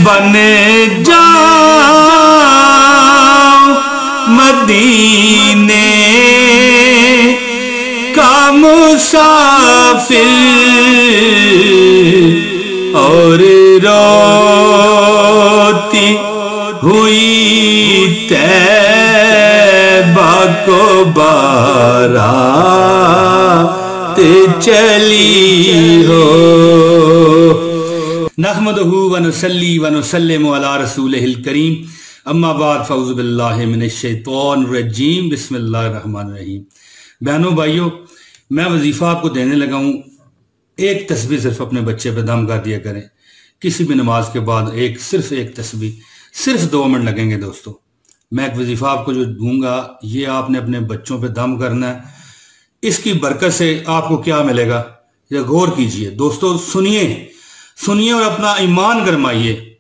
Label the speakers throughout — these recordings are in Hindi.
Speaker 1: बन जाओ मदीने का मुसाफिर और रोती हुई तैबा को बारात चली हो। नहमदहु व नुसल्ली व नुसल्लिमु अला रसूलिहिल करीम, अम्मा बाद, फ़ऊज़ु बिल्लाहि मिनश शैतानिर रजीम, बिस्मिल्लाहिर रहमानिर रहीम। बहनों भाइयों, मैं वजीफ़ा आपको देने लगा हूँ। एक तस्बीह सिर्फ अपने बच्चे पे दम कर दिया करें। किसी भी नमाज के बाद सिर्फ एक तस्बीह, सिर्फ 2 मिनट लगेंगे दोस्तों। मैं एक वजीफ़ा आपको जो दूंगा, ये आपने अपने बच्चों पे दम करना है। इसकी बरकत से आपको क्या मिलेगा, ये गौर कीजिए दोस्तों, सुनिए और अपना ईमान गरमाइए।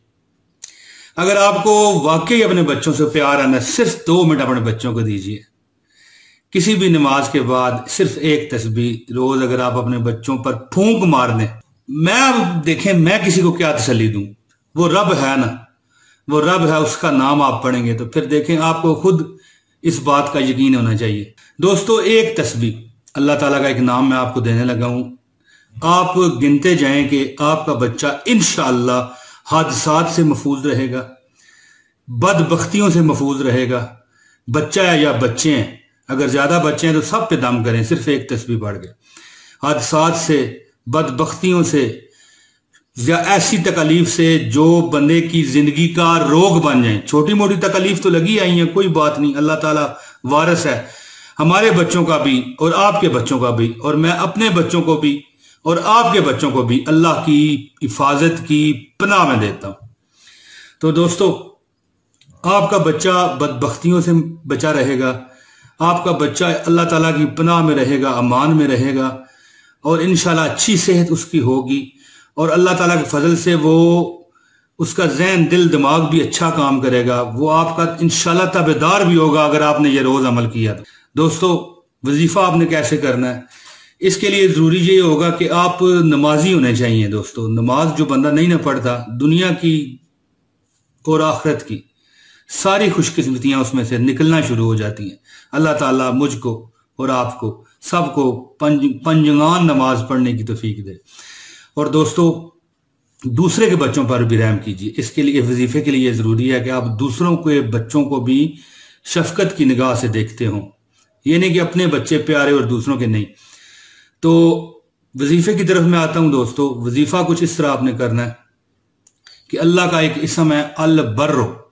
Speaker 1: अगर आपको वाकई अपने बच्चों से प्यार आना, सिर्फ 2 मिनट अपने बच्चों को दीजिए। किसी भी नमाज के बाद सिर्फ एक तस्बीह रोज अगर आप अपने बच्चों पर फूंक मार दें, देखें मैं किसी को क्या तसल्ली दूं, वो रब है ना, वो रब है, उसका नाम आप पढ़ेंगे तो फिर देखें आपको खुद इस बात का यकीन होना चाहिए। दोस्तों, एक तस्बीह अल्लाह ताला का एक नाम मैं आपको देने लगा हूं। आप गिनते जाएं कि आपका बच्चा इंशाअल्लाह हादसात से महफूज रहेगा, बदबख्तियों से महफूज रहेगा। बच्चा है या बच्चे हैं, अगर ज्यादा बच्चे हैं तो सब पे दम करें, सिर्फ एक तस्बीह पढ़ के। हादसात से, बदबख्तियों से या ऐसी तकलीफ से जो बंदे की जिंदगी का रोग बन जाए। छोटी मोटी तकलीफ तो लगी आई है, कोई बात नहीं, अल्लाह ताला वारिस है हमारे बच्चों का भी और आपके बच्चों का भी, और मैं अपने बच्चों को भी और आपके बच्चों को भी अल्लाह की हिफाजत की पनाह में देता हूं। तो दोस्तों, आपका बच्चा बदबख्तियों से बचा रहेगा, आपका बच्चा अल्लाह ताला की पनाह में रहेगा, अमान में रहेगा, और इंशाल्लाह अच्छी सेहत उसकी होगी, और अल्लाह ताला के फजल से वो उसका जहन, दिल, दिमाग भी अच्छा काम करेगा। वो आपका इंशाल्लाह ताबेदार भी होगा अगर आपने ये रोज अमल किया। दोस्तों, वजीफा आपने कैसे करना है, इसके लिए जरूरी ये होगा कि आप नमाजी होने चाहिए। दोस्तों, नमाज जो बंदा नहीं ना पढ़ता, दुनिया की और आखिरत की सारी खुशकिस्मतियां उसमें से निकलना शुरू हो जाती हैं। अल्लाह ताला मुझको और आपको सबको पंजगान नमाज पढ़ने की तौफीक दे। और दोस्तों, दूसरे के बच्चों पर भी रहम कीजिए। इसके लिए, वजीफे के लिए जरूरी है कि आप दूसरों के बच्चों को भी शफकत की निगाह से देखते हों। ये नहीं कि अपने बच्चे प्यारे और दूसरों के नहीं। तो वजीफे की तरफ मैं आता हूं दोस्तों। वजीफा कुछ इस तरह आपने करना है कि अल्लाह का एक इसम है अल बर्रो,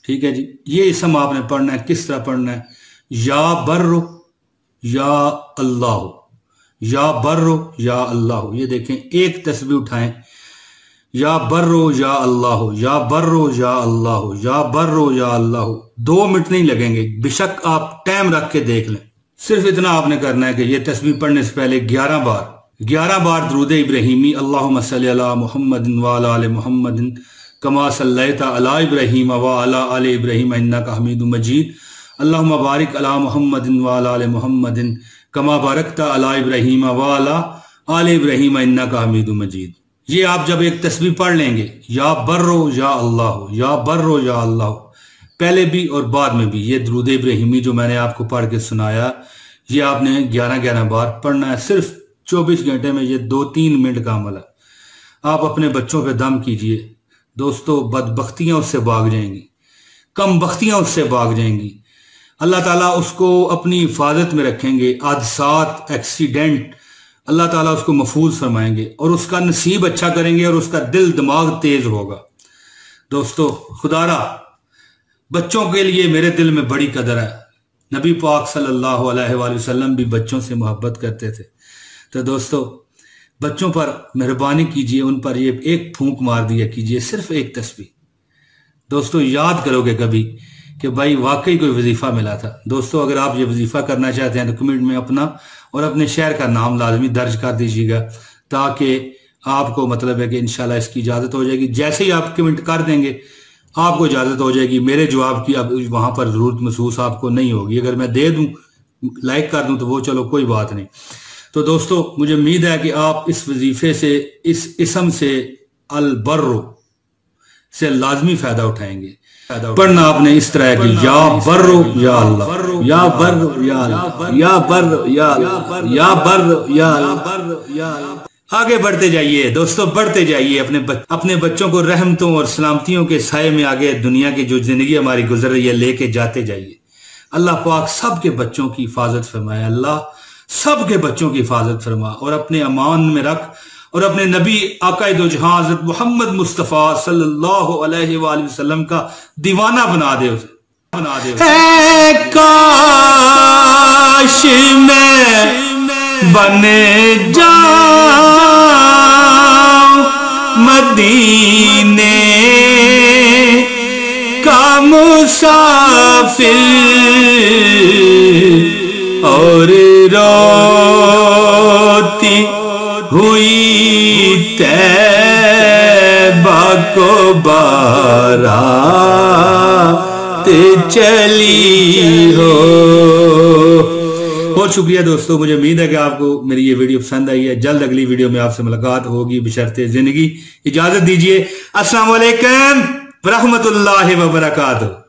Speaker 1: ठीक है जी। ये इसम आपने पढ़ना है। किस तरह पढ़ना है, या बर्रो या अल्लाह, या बर्रो या अल्लाह। ये देखें, एक तस्बीह उठाएं, या बर्रो या अल्लाह, या बर्रो या अल्लाह, या बर्रो या अल्लाह। 2 मिनट नहीं लगेंगे, बेशक आप टाइम रख के देख लें। सिर्फ इतना आपने करना है कि ये तस्बीह पढ़ने से पहले 11 बार दुरूद इब्राहिमी, अल्लाहुम्मा सल्ली अला मुहम्मदिन व अला आलि मुहम्मदिन कमा सल्लैता अला इब्राहीम व अला आलि इब्राहीम इन्नका हमीदुम मजीद, अल्लाहुम्मा बारिक अला मुहम्मदिन व अला आलि मुहम्मदिन कमा बारकता अला इब्राहीम व अला आलि इब्राहीम इन्नका हमीदुम मजीद। ये आप जब एक तस्बीह पढ़ लेंगे, या बर्रो या अल्लाह, या बर्रो या अल्लाह, पहले भी और बाद में भी, ये दुरूद इब्राहिमी जो मैंने आपको पढ़ के सुनाया, ये आपने 11 बार पढ़ना है। सिर्फ 24 घंटे में ये 2-3 मिनट का अमल है। आप अपने बच्चों पे दम कीजिए दोस्तों, बदबख्तियां उससे भाग जाएंगी, कम बख्तियां उससे भाग जाएंगी। अल्लाह ताला उसको अपनी हिफाजत में रखेंगे। हादसात, एक्सीडेंट, अल्लाह ताला उसको महफूज फरमाएंगे और उसका नसीब अच्छा करेंगे और उसका दिल दिमाग तेज होगा। दोस्तों, खुदारा बच्चों के लिए मेरे दिल में बड़ी कदर है। नबी पाक सल्लल्लाहु अलैहि वसल्लम भी बच्चों से मोहब्बत करते थे। तो दोस्तों, बच्चों पर मेहरबानी कीजिए, उन पर ये एक फूंक मार दिया कीजिए, सिर्फ एक तस्बीह। दोस्तों, याद करोगे कभी कि भाई वाकई कोई वजीफा मिला था। दोस्तों, अगर आप ये वजीफा करना चाहते हैं तो कमेंट में अपना और अपने शहर का नाम लाजमी दर्ज कर दीजिएगा, ताकि आपको मतलब है कि इंशाल्लाह इसकी इजाजत हो जाएगी। जैसे ही आप कमेंट कर देंगे आपको इजाजत हो जाएगी। मेरे जवाब की अब वहां पर जरूरत महसूस आपको नहीं होगी। अगर मैं दे दूं, लाइक कर दूं, तो वो चलो कोई बात नहीं। तो दोस्तों, मुझे उम्मीद है कि आप इस वजीफे से, इस इसम से अल बर्रो से लाजमी फायदा उठाएंगे। पढ़ना आपने इस तरह की या बर्रो या अल्लाह, या बर्रो या अल्लाह, या बर्रो या अल्लाह, या बर्रो या अल्लाह। आगे बढ़ते जाइए दोस्तों, बढ़ते जाइए। अपने बच्चों को रहमतों और सलामतियों के साए में आगे दुनिया की जो जिंदगी हमारी गुजर रही है लेके जाते जाइए। अल्लाह पाक सबके बच्चों की हिफाजत फरमाए, अल्लाह सबके बच्चों की हिफाजत फरमा और अपने अमान में रख और अपने नबी आका दो जहां हज़रत मोहम्मद मुस्तफ़ा सल्लल्लाहु अलैहि वसल्लम का दीवाना बना दे उसे, बना दे उसे। काश मैं बने जाऊं मदीने का मुसाफिर और रोती हुई तैबा को बारात चली हो। बहुत शुक्रिया दोस्तों, मुझे उम्मीद है कि आपको मेरी ये वीडियो पसंद आई है। जल्द अगली वीडियो में आपसे मुलाकात होगी बशर्ते जिंदगी। इजाजत दीजिए। अस्सलाम वालेकुम व रहमतुल्लाहि व बरकातहू।